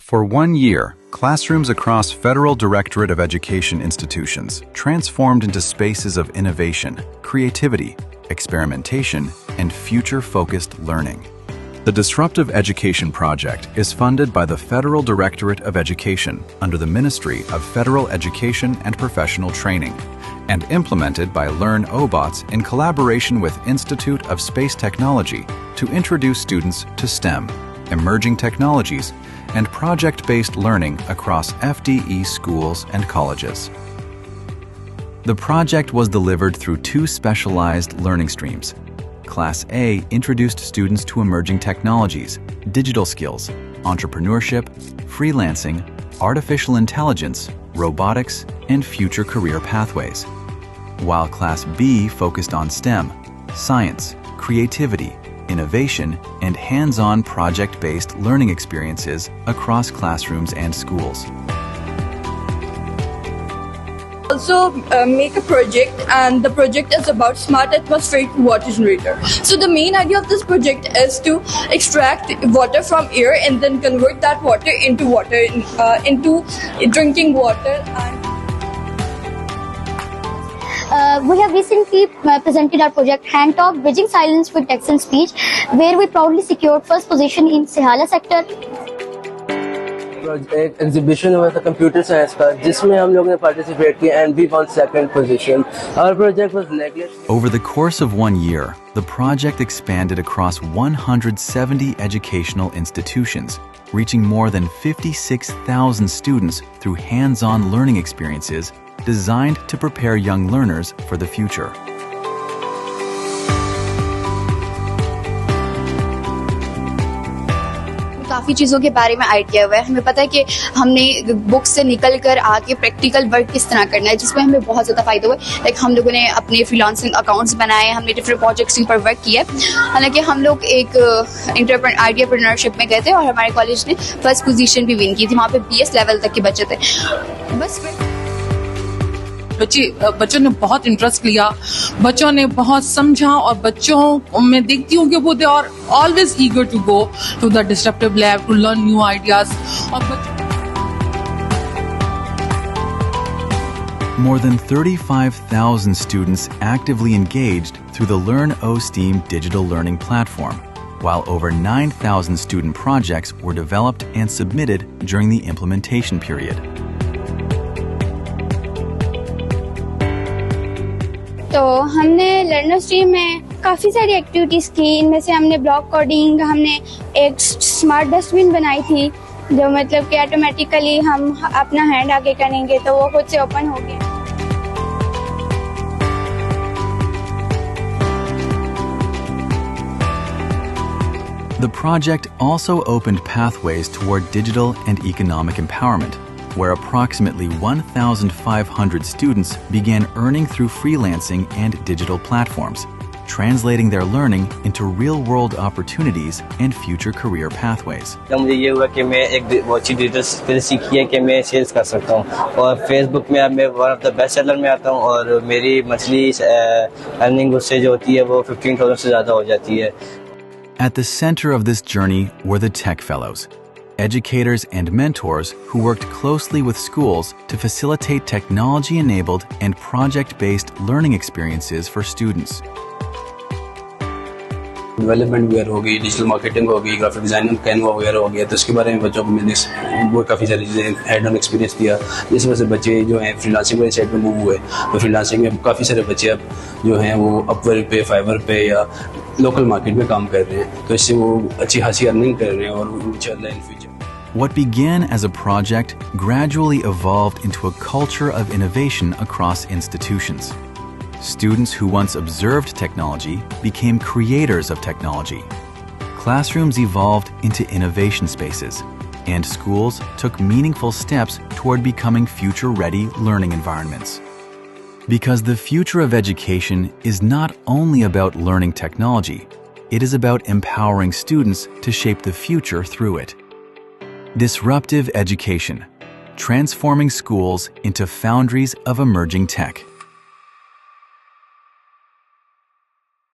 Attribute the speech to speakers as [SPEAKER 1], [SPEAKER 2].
[SPEAKER 1] For 1 year, classrooms across Federal Directorate of Education institutions transformed into spaces of innovation, creativity, experimentation, and future-focused learning. The Disruptive Education Project is funded by the Federal Directorate of Education under the Ministry of Federal Education and Professional Training and implemented by LearnObots in collaboration with Institute of Space Technology to introduce students to STEM, emerging technologies, and project-based learning across FDE schools and colleges. The project was delivered through 2 specialized learning streams. Class A introduced students to emerging technologies, digital skills, entrepreneurship, freelancing, artificial intelligence, robotics, and future career pathways, while Class B focused on STEM, science, creativity, innovation, and hands-on project-based learning experiences across classrooms and schools.
[SPEAKER 2] Also make a project, and the project is about smart atmospheric water generator. So the main idea of this project is to extract water from air and then convert that water into drinking water.
[SPEAKER 3] We have recently presented our project Hand Talk Bridging Silence with Text and Speech, where we proudly secured first position in Sehala sector.
[SPEAKER 4] एक exhibition हुआ था computer science का जिसमें हम लोगों ने participate किया and we won second position. Our project was neglected.
[SPEAKER 1] Over the course of 1 year, the project expanded across 170 educational institutions, reaching more than 56,000 students through hands-on learning experiences designed to prepare young learners for the future.
[SPEAKER 5] काफ़ी चीज़ों के बारे में idea हुआ है। हमें पता है कि हमने बुक से निकल कर आके प्रैक्टिकल वर्क किस तरह करना है, जिसमें हमें बहुत ज़्यादा फ़ायदा हुआ है। लाइक हम लोगों ने अपने फ्रीलांसिंग अकाउंट्स बनाए, हमने डिफरेंट प्रोजेक्ट्स पर वर्क किया। हालांकि हम लोग एक आइडियाप्रेन्योरशिप में गए थे और हमारे कॉलेज ने फर्स्ट पोजीशन भी विन की थी। वहाँ पे BS लेवल तक के बच्चे थे। बस
[SPEAKER 6] बच्चों ने बहुत इंटरेस्ट लिया, बच्चों ने बहुत समझा और बच्चों में देखती हूँ कि वो they are always eager to go to the disruptive lab to learn new ideas.
[SPEAKER 1] More than 35,000 students actively engaged through the LearnOSteam digital learning platform, while over 9,000 student projects were developed and submitted during the implementation period.
[SPEAKER 3] तो हमने LearnOSteam में काफ़ी सारी activities की। इनमें से हमने block coding, हमने एक स्मार्ट डस्टबिन बनाई थी जो मतलब कि ऑटोमेटिकली हम अपना हैंड आगे करेंगे तो वो खुद से ओपन हो गया।
[SPEAKER 1] The project also opened pathways toward digital and economic empowerment, where approximately 1,500 students began earning through freelancing and digital platforms, translating their learning into real-world opportunities and future career pathways.
[SPEAKER 4] मुझे ये हुआ कि मैं एक बहुत अच्छी डिजिटल स्किल सीखी है कि मैं सेल्स कर सकता हूँ और फेसबुक में अब मैं one of the best seller में आता हूँ और मेरी मंथली अर्निंग उससे जो होती है वो 15,000 से ज़्यादा हो जाती है।
[SPEAKER 1] At the center of this journey were the Tech Fellows, educators and mentors who worked closely with schools to facilitate technology-enabled and project-based learning experiences for students.
[SPEAKER 7] Development वगैरह हो गई, डिजिटल मार्केटिंग हो गई, ग्राफिक डिजाइनिंग, कैनवा वगैरह हो गया, तो इसके बारे में बच्चों को मैंने वो काफ़ी सारी चीज़ें हैंड ऑन एक्सपीरियंस दिया, जिस वजह से बच्चे जो हैं फ्रीलांसिंग वाले साइड में मूव हुए। तो फ्रीलांसिंग में काफ़ी सारे बच्चे अब जो हैं वो अपवर्क पे, फाइवर पे या लोकल मार्केट में काम कर रहे हैं, तो इससे वो अच्छी खासी अर्निंग कर रहे हैं और इंशाल्लाह in future.
[SPEAKER 1] What began as a project gradually evolved into a culture of innovation across institutions. Students who once observed technology became creators of technology. Classrooms evolved into innovation spaces, and schools took meaningful steps toward becoming future-ready learning environments. Because the future of education is not only about learning technology, it is about empowering students to shape the future through it. Disruptive education, transforming schools into foundries of emerging tech.